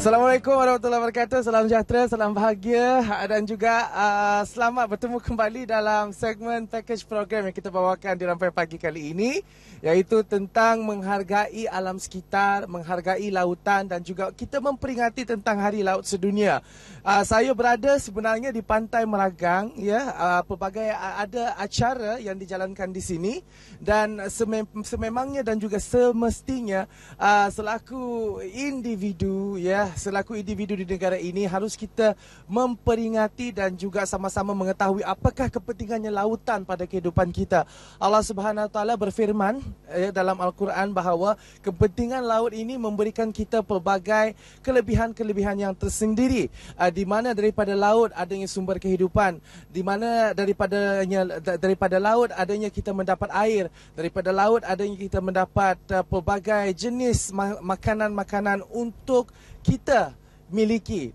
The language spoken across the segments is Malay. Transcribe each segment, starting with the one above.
Assalamualaikum warahmatullahi wabarakatuh. Salam sejahtera, salam bahagia dan juga selamat bertemu kembali dalam segmen package program yang kita bawakan di Rampai Pagi kali ini, iaitu tentang menghargai alam sekitar, menghargai lautan dan juga kita memperingati tentang Hari Laut Sedunia. Saya berada sebenarnya di Pantai Meragang, pelbagai ada acara yang dijalankan di sini dan sememangnya dan juga semestinya selaku individu selaku individu di negara ini harus kita memperingati dan juga sama-sama mengetahui apakah kepentingannya lautan pada kehidupan kita. Allah Subhanahu Wa Taala berfirman dalam Al-Quran bahawa kepentingan laut ini memberikan kita pelbagai kelebihan-kelebihan yang tersendiri, di mana daripada laut adanya sumber kehidupan, di mana daripada laut adanya kita mendapat air, daripada laut adanya kita mendapat pelbagai jenis makanan-makanan untuk kita miliki.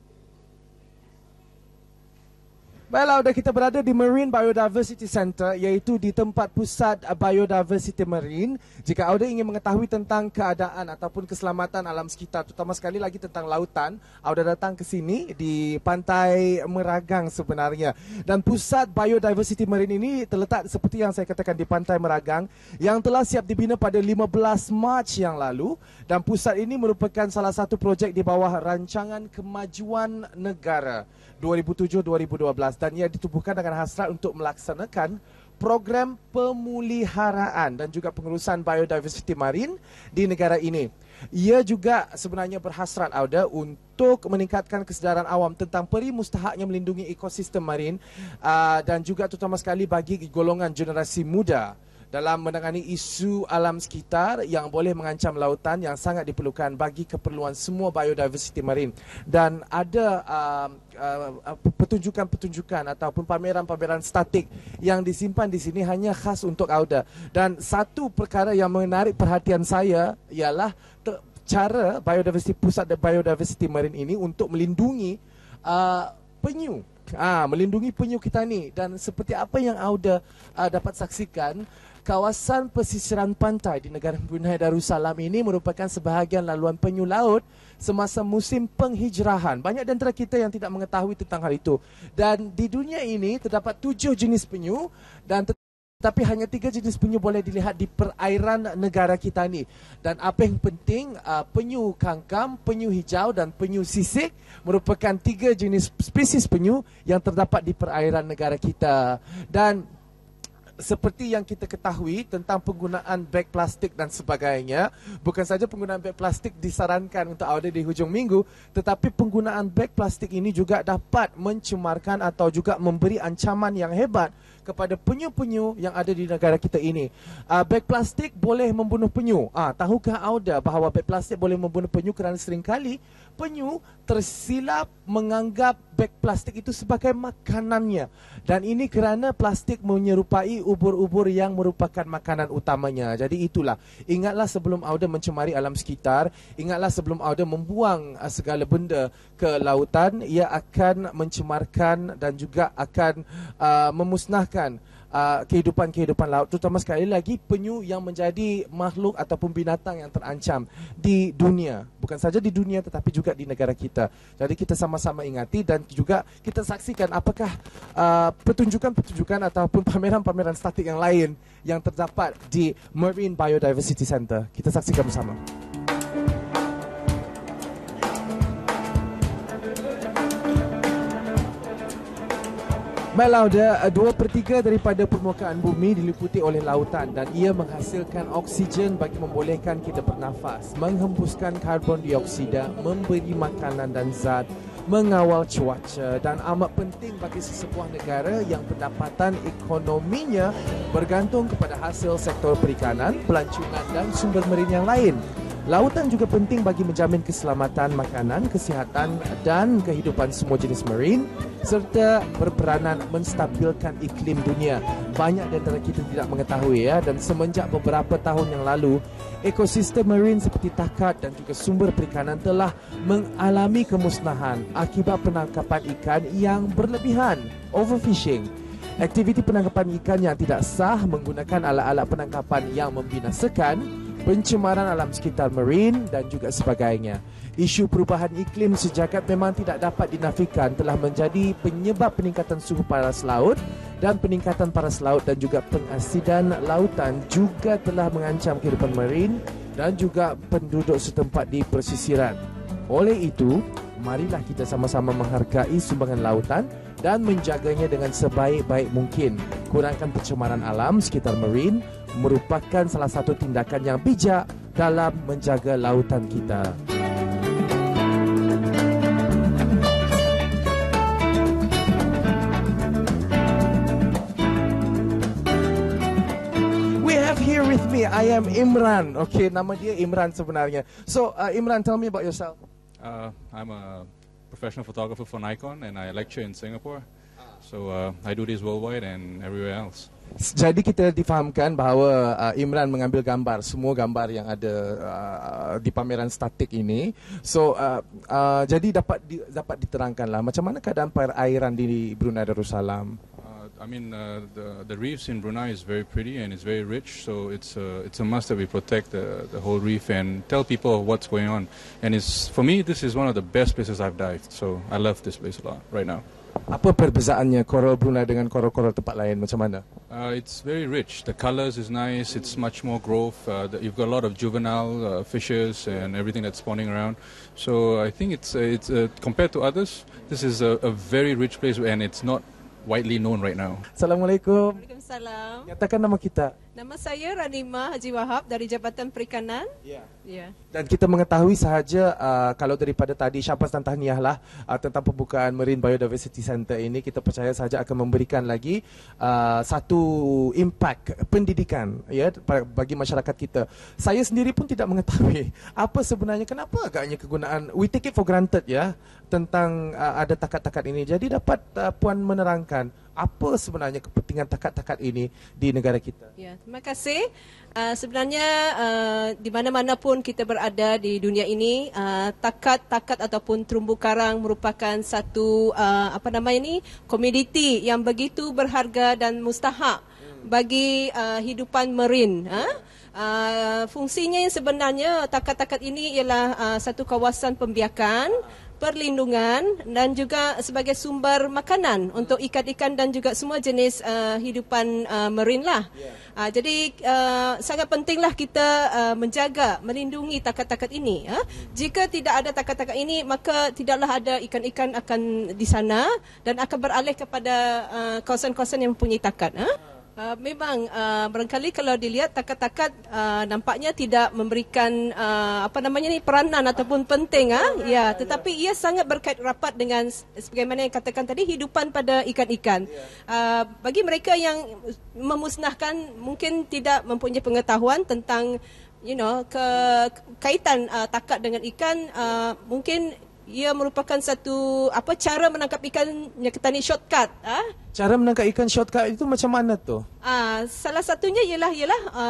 Baiklah, sudah kita berada di Marine Biodiversity Center, iaitu di tempat pusat biodiversity marine. Jika anda ingin mengetahui tentang keadaan ataupun keselamatan alam sekitar, terutama sekali lagi tentang lautan, anda datang ke sini di Pantai Meragang sebenarnya. Dan pusat biodiversity marine ini terletak seperti yang saya katakan di Pantai Meragang, yang telah siap dibina pada 15 Mac yang lalu. Dan pusat ini merupakan salah satu projek di bawah Rancangan Kemajuan Negara 2007-2012 dan ia ditubuhkan dengan hasrat untuk melaksanakan program pemeliharaan dan juga pengurusan biodiversity marine di negara ini. Ia juga sebenarnya berhasrat untuk meningkatkan kesedaran awam tentang peri mustahaknya melindungi ekosistem marin dan juga terutama sekali bagi golongan generasi muda dalam menangani isu alam sekitar yang boleh mengancam lautan yang sangat diperlukan bagi keperluan semua biodiversity marine. Dan ada pertunjukan-pertunjukan ataupun pameran-pameran statik yang disimpan di sini hanya khas untuk AUDA. Dan satu perkara yang menarik perhatian saya ialah cara pusat biodiversity marine ini untuk melindungi penyu. Melindungi penyu kita ni. Dan seperti apa yang AUDA dapat saksikan, kawasan pesisiran pantai di negara Brunei Darussalam ini merupakan sebahagian laluan penyu laut semasa musim penghijrahan. Banyak di antara kita yang tidak mengetahui tentang hal itu. Dan di dunia ini terdapat 7 jenis penyu dan tapi hanya 3 jenis penyu boleh dilihat di perairan negara kita ni. Dan apa yang penting, penyu kangkam, penyu hijau dan penyu sisik merupakan 3 jenis spesies penyu yang terdapat di perairan negara kita. Dan seperti yang kita ketahui tentang penggunaan beg plastik dan sebagainya, bukan saja penggunaan beg plastik disarankan untuk awal di hujung minggu, tetapi penggunaan beg plastik ini juga dapat mencemarkan atau juga memberi ancaman yang hebat kepada penyu-penyu yang ada di negara kita ini. Beg plastik boleh membunuh penyu. Tahukah anda bahawa beg plastik boleh membunuh penyu kerana seringkali penyu tersilap menganggap beg plastik itu sebagai makanannya. Dan ini kerana plastik menyerupai ubur-ubur yang merupakan makanan utamanya. Jadi itulah, ingatlah sebelum anda mencemari alam sekitar, ingatlah sebelum anda membuang segala benda ke lautan, ia akan mencemarkan dan juga akan memusnahkan kehidupan laut, terutama sekali lagi penyu yang menjadi makhluk ataupun binatang yang terancam di dunia, bukan saja di dunia tetapi juga di negara kita. Jadi kita sama-sama ingati dan juga kita saksikan apakah pertunjukan-pertunjukan ataupun pameran-pameran statik yang lain yang terdapat di Marine Biodiversity Center. Kita saksikan bersama. Baiklah, 2/3 daripada permukaan bumi diliputi oleh lautan dan ia menghasilkan oksigen bagi membolehkan kita bernafas, menghembuskan karbon dioksida, memberi makanan dan zat, mengawal cuaca dan amat penting bagi sesebuah negara yang pendapatan ekonominya bergantung kepada hasil sektor perikanan, pelancongan dan sumber marin yang lain. Lautan juga penting bagi menjamin keselamatan makanan, kesihatan dan kehidupan semua jenis marine serta berperanan menstabilkan iklim dunia. Banyak di antara kita tidak mengetahui dan semenjak beberapa tahun yang lalu, ekosistem marine seperti takat dan juga sumber perikanan telah mengalami kemusnahan akibat penangkapan ikan yang berlebihan, overfishing. Aktiviti penangkapan ikan yang tidak sah menggunakan alat-alat penangkapan yang membinasakan pencemaran alam sekitar marine dan juga sebagainya. Isu perubahan iklim sejagat memang tidak dapat dinafikan telah menjadi penyebab peningkatan suhu paras laut, dan peningkatan paras laut dan juga pengasidan lautan juga telah mengancam kehidupan marine dan juga penduduk setempat di pesisiran. Oleh itu, marilah kita sama-sama menghargai sumbangan lautan dan menjaganya dengan sebaik-baik mungkin. Kurangkan pencemaran alam sekitar marine merupakan salah satu tindakan yang bijak dalam menjaga lautan kita. Here with me, I am Imran. Okay, nama dia Imran sebenarnya. So, Imran, tell me about yourself. I'm a professional photographer for Nikon and I lecture in Singapore. So I do this worldwide and everywhere else. Jadi kita difahamkan bahawa Imran mengambil gambar, semua gambar yang ada di pameran statik ini. So jadi dapat diterangkanlah macam mana keadaan perairan di Brunei Darussalam. I mean, the reefs in Brunei is very pretty and it's very rich, so it's a must that we protect the whole reef and tell people what's going on. And for me, this is one of the best places I've dived, so I love this place a lot right now. Apa perbezaannya koral Brunei dengan koral-koral tempat lain, macam mana? It's very rich. The colors is nice. It's much more growth. You've got a lot of juvenile fishes and everything that's spawning around. So I think it's compared to others, this is a very rich place and it's not widely known right now. Assalamualaikum. Waalaikumsalam. Nyatakan nama kita. Nama saya Ranima Haji Wahab dari Jabatan Perikanan. Ya. Ya. Dan kita mengetahui sahaja kalau daripada tadi syabas dan tahniah lah tentang pembukaan Marine Biodiversity Center ini, kita percaya sahaja akan memberikan lagi satu impact pendidikan ya bagi masyarakat kita. Saya sendiri pun tidak mengetahui apa sebenarnya, kenapa agaknya kegunaan, we take it for granted ya, tentang ada takat-takat ini. Jadi dapat Puan menerangkan apa sebenarnya kepentingan takat-takat ini di negara kita? Ya, terima kasih. Sebenarnya di mana-mana pun kita berada di dunia ini, takat-takat ataupun terumbu karang merupakan satu komoditi yang begitu berharga dan mustahak bagi hidupan marine. Fungsinya yang sebenarnya takat-takat ini ialah satu kawasan pembiakan, perlindungan dan juga sebagai sumber makanan untuk ikan-ikan dan juga semua jenis hidupan marine lah. Jadi sangat pentinglah kita menjaga, melindungi takat-takat ini. Jika tidak ada takat-takat ini, maka tidaklah ada ikan-ikan akan di sana dan akan beralih kepada kawasan-kawasan yang mempunyai takat. Memang barangkali kalau dilihat takat-takat nampaknya tidak memberikan peranan ataupun penting ya, tetapi ia sangat berkait rapat dengan sebagaimana yang katakan tadi, hidupan pada ikan-ikan. Bagi mereka yang memusnahkan mungkin tidak mempunyai pengetahuan tentang kaitan takat dengan ikan, mungkin ia merupakan satu cara menangkap ikan yang kata ni shortcut. Cara menangkap ikan shortcut itu macam mana tu? Salah satunya ialah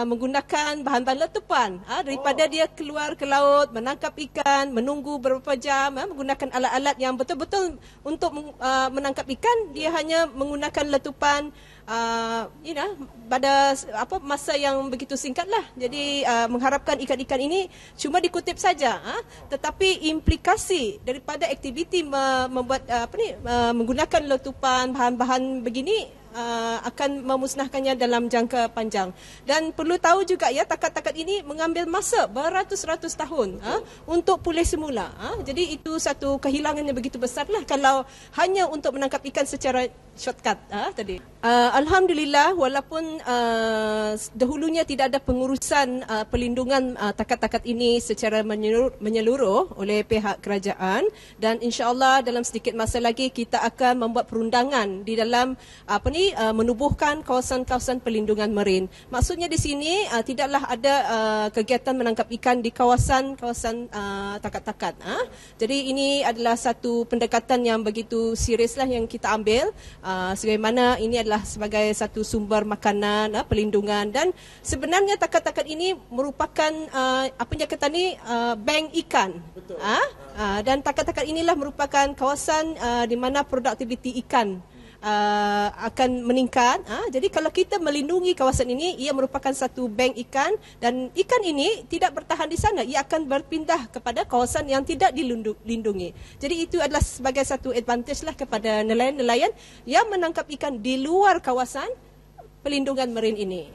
menggunakan bahan-bahan letupan. Daripada dia keluar ke laut menangkap ikan, menunggu beberapa jam, menggunakan alat-alat yang betul-betul untuk menangkap ikan, dia hanya menggunakan letupan pada masa yang begitu singkatlah. Jadi mengharapkan ikan-ikan ini cuma dikutip saja, tetapi implikasi daripada aktiviti membuat menggunakan letupan bahan-bahan begini akan memusnahkannya dalam jangka panjang. Dan perlu tahu juga ya, takat-takat ini mengambil masa beratus-ratus tahun untuk pulih semula. Jadi itu satu kehilangan yang begitu besarlah kalau hanya untuk menangkap ikan secara shortcut tadi. Alhamdulillah, walaupun dahulunya tidak ada pengurusan pelindungan takat-takat ini secara menyeluruh oleh pihak kerajaan, dan insya-Allah dalam sedikit masa lagi kita akan membuat perundangan di dalam menubuhkan kawasan-kawasan pelindungan marine. Maksudnya di sini tidaklah ada kegiatan menangkap ikan di kawasan-kawasan takat-takat. Jadi ini adalah satu pendekatan yang begitu seriuslah yang kita ambil, sebagaimana ini adalah sebagai satu sumber makanan, pelindungan, dan sebenarnya takat-takat ini merupakan bank ikan. Dan takat-takat inilah merupakan kawasan di mana produktiviti ikan akan meningkat. Jadi kalau kita melindungi kawasan ini, ia merupakan satu bank ikan dan ikan ini tidak bertahan di sana, ia akan berpindah kepada kawasan yang tidak dilindungi. Jadi itu adalah sebagai satu advantage lah kepada nelayan-nelayan yang menangkap ikan di luar kawasan pelindungan marin ini.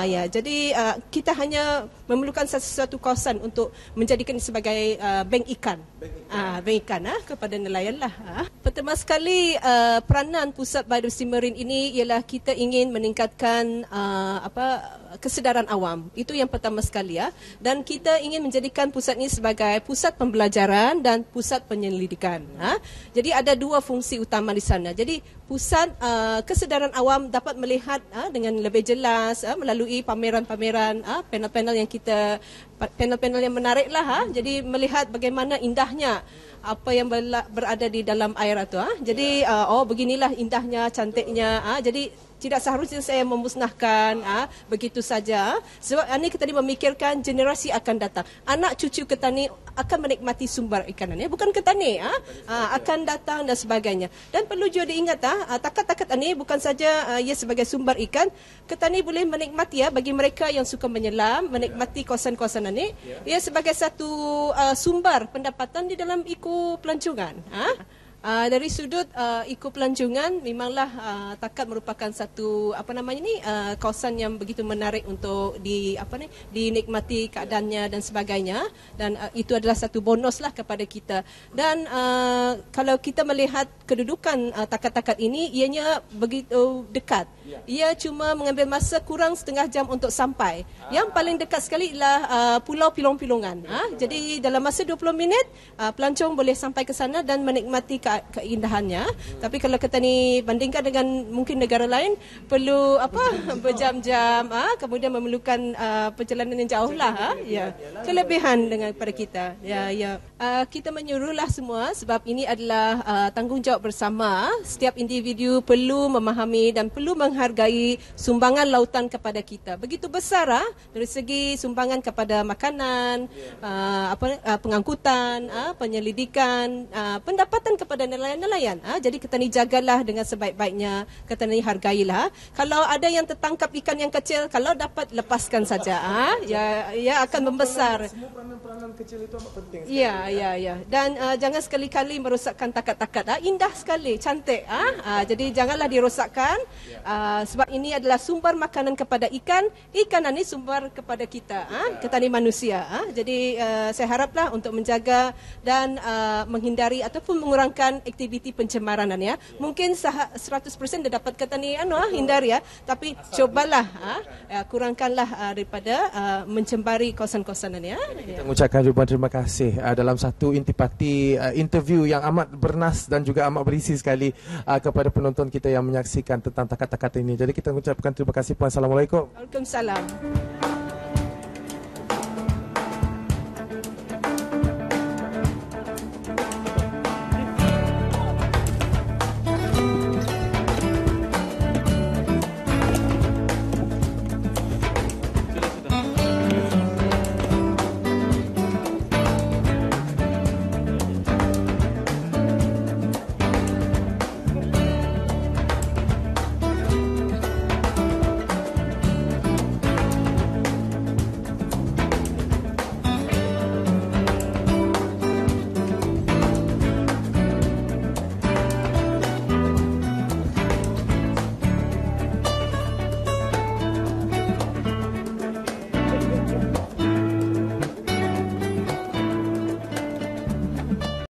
Ya, jadi kita hanya memerlukan satu kawasan untuk menjadikan sebagai bank ikan. Bank ikan kepada nelayan lah. Pertama sekali peranan Pusat Biodiversiti Marin ini ialah kita ingin meningkatkan kesedaran awam. Itu yang pertama sekali Dan kita ingin menjadikan pusat ini sebagai pusat pembelajaran dan pusat penyelidikan. Jadi ada dua fungsi utama di sana. Jadi pusat kesedaran awam dapat melihat dengan lebih jelas melalui pameran-pameran, panel-panel yang menarik lah. Jadi melihat bagaimana indahnya apa yang berada di dalam air itu. Jadi beginilah indahnya, cantiknya. Jadi tidak seharusnya saya memusnahkan begitu saja. Sebab ini kita memikirkan generasi akan datang. Anak cucu ketani akan menikmati sumber ikan ini. Bukan ketani, akan datang dan sebagainya. Dan perlu juga diingat, takat-takat ini bukan saja ia sebagai sumber ikan. Ketani boleh menikmati bagi mereka yang suka menyelam, menikmati kawasan-kawasan ini. Ia sebagai satu sumber pendapatan di dalam pelancongan. Dari sudut pelancongan memanglah takat merupakan satu kawasan yang begitu menarik untuk dinikmati keadaannya dan sebagainya, dan itu adalah satu bonuslah kepada kita. Dan kalau kita melihat kedudukan takat-takat ini, ianya begitu dekat. Ia cuma mengambil masa kurang setengah jam untuk sampai. Yang paling dekat sekali ialah Pulau Pilong-Pilongan. Jadi dalam masa 20 minit pelancong boleh sampai ke sana dan menikmati keindahannya. Tapi kalau kita ni bandingkan dengan mungkin negara lain, perlu berjam-jam, kemudian memerlukan perjalanan yang jauh lah. Kelebihan dengan pada kita. Kita menyuruhlah semua, sebab ini adalah tanggungjawab bersama. Setiap individu perlu memahami dan perlu menghargai sumbangan lautan kepada kita. Begitu besar dari segi sumbangan kepada makanan, pengangkutan, penyelidikan, pendapatan kepada nelayan-nelayan. Jadi kita ni jagalah dengan sebaik-baiknya, kita ni hargailah. Kalau ada yang tertangkap ikan yang kecil, kalau dapat lepaskan saja. Ia akan membesar. Semua peranan-peranan kecil itu amat penting. Ya. Dan jangan sekali-kali merosakkan takat-takat. Indah sekali, cantik. Jadi janganlah dirosakkan. Sebab ini adalah sumber makanan kepada ikan. Ikan ini sumber kepada kita, kita ni manusia. Jadi saya haraplah untuk menjaga dan menghindari ataupun mengurangkan aktiviti pencemaran Mungkin 100% dah dapat kata ni hindari tapi cobalah kurangkanlah daripada mencemari kawasan-kawasan ini. Kita mengucapkan ribuan terima kasih dalam satu intipati interview yang amat bernas dan juga amat berisi sekali kepada penonton kita yang menyaksikan tentang takat-takat ini. Jadi kita mengucapkan terima kasih Puan. Assalamualaikum. Waalaikumsalam.